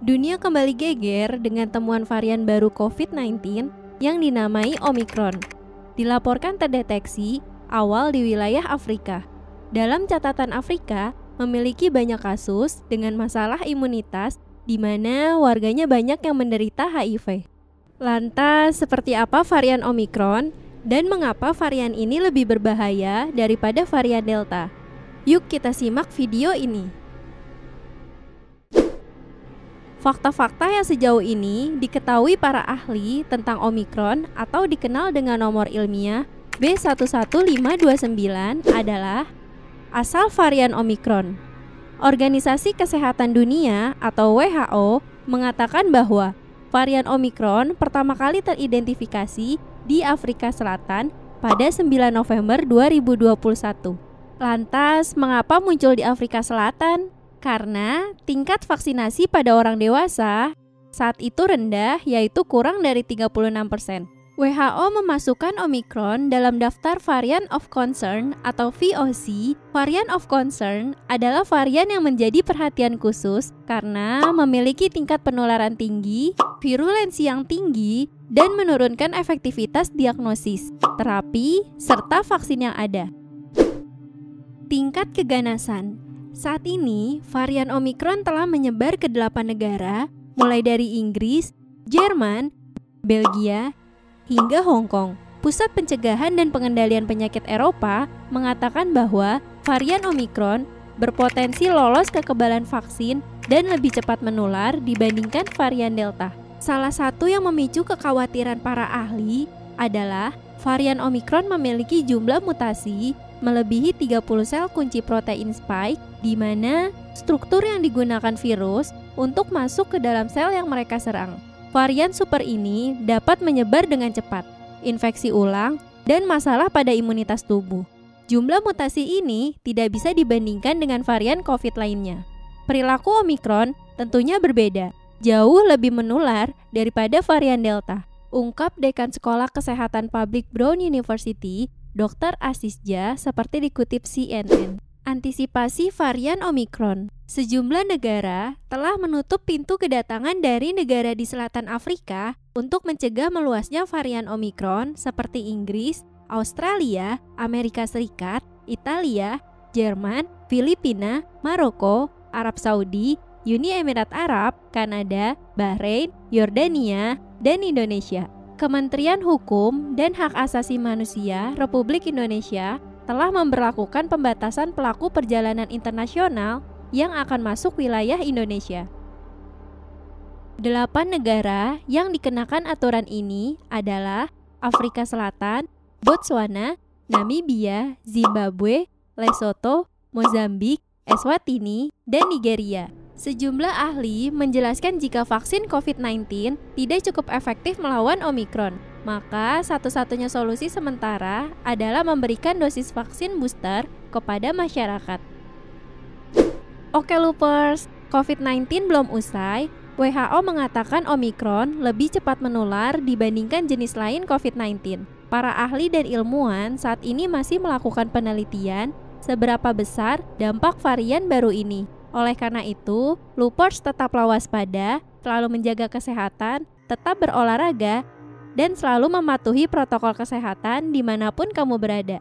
Dunia kembali geger dengan temuan varian baru COVID-19 yang dinamai Omicron. Dilaporkan terdeteksi awal di wilayah Afrika. Dalam catatan Afrika, memiliki banyak kasus dengan masalah imunitas di mana warganya banyak yang menderita HIV. Lantas, seperti apa varian Omicron dan mengapa varian ini lebih berbahaya daripada varian Delta? Yuk kita simak video ini. Fakta-fakta yang sejauh ini diketahui para ahli tentang Omicron atau dikenal dengan nomor ilmiah B11529 adalah asal varian Omicron. Organisasi Kesehatan Dunia atau WHO mengatakan bahwa varian Omicron pertama kali teridentifikasi di Afrika Selatan pada 9 November 2021. Lantas, mengapa muncul di Afrika Selatan? Karena tingkat vaksinasi pada orang dewasa saat itu rendah, yaitu kurang dari 36%. WHO memasukkan Omicron dalam daftar varian of concern atau VOC. Varian of concern adalah varian yang menjadi perhatian khusus karena memiliki tingkat penularan tinggi, virulensi yang tinggi, dan menurunkan efektivitas diagnosis, terapi, serta vaksin yang ada. Tingkat keganasan. Saat ini, varian Omicron telah menyebar ke 8 negara, mulai dari Inggris, Jerman, Belgia, hingga Hong Kong. Pusat Pencegahan dan Pengendalian Penyakit Eropa mengatakan bahwa varian Omicron berpotensi lolos kekebalan vaksin dan lebih cepat menular dibandingkan varian Delta. Salah satu yang memicu kekhawatiran para ahli adalah varian Omicron memiliki jumlah mutasi melebihi 30 sel kunci protein spike, di mana struktur yang digunakan virus untuk masuk ke dalam sel yang mereka serang. Varian super ini dapat menyebar dengan cepat, infeksi ulang, dan masalah pada imunitas tubuh. Jumlah mutasi ini tidak bisa dibandingkan dengan varian COVID lainnya. Perilaku Omicron tentunya berbeda, jauh lebih menular daripada varian Delta, ungkap Dekan Sekolah Kesehatan Publik Brown University, Dr. Asisja, seperti dikutip CNN. Antisipasi varian Omicron. Sejumlah negara telah menutup pintu kedatangan dari negara di selatan Afrika untuk mencegah meluasnya varian Omicron seperti Inggris, Australia, Amerika Serikat, Italia, Jerman, Filipina, Maroko, Arab Saudi, Uni Emirat Arab, Kanada, Bahrain, Yordania, dan Indonesia. Kementerian Hukum dan Hak Asasi Manusia Republik Indonesia telah memberlakukan pembatasan pelaku perjalanan internasional yang akan masuk wilayah Indonesia. 8 negara yang dikenakan aturan ini adalah Afrika Selatan, Botswana, Namibia, Zimbabwe, Lesotho, Mozambik, Eswatini, dan Nigeria. Sejumlah ahli menjelaskan jika vaksin COVID-19 tidak cukup efektif melawan Omicron, maka satu-satunya solusi sementara adalah memberikan dosis vaksin booster kepada masyarakat. Oke loopers, COVID-19 belum usai. WHO mengatakan Omicron lebih cepat menular dibandingkan jenis lain COVID-19. Para ahli dan ilmuwan saat ini masih melakukan penelitian seberapa besar dampak varian baru ini. Oleh karena itu, loopers tetaplah waspada, selalu menjaga kesehatan, tetap berolahraga, dan selalu mematuhi protokol kesehatan dimanapun kamu berada.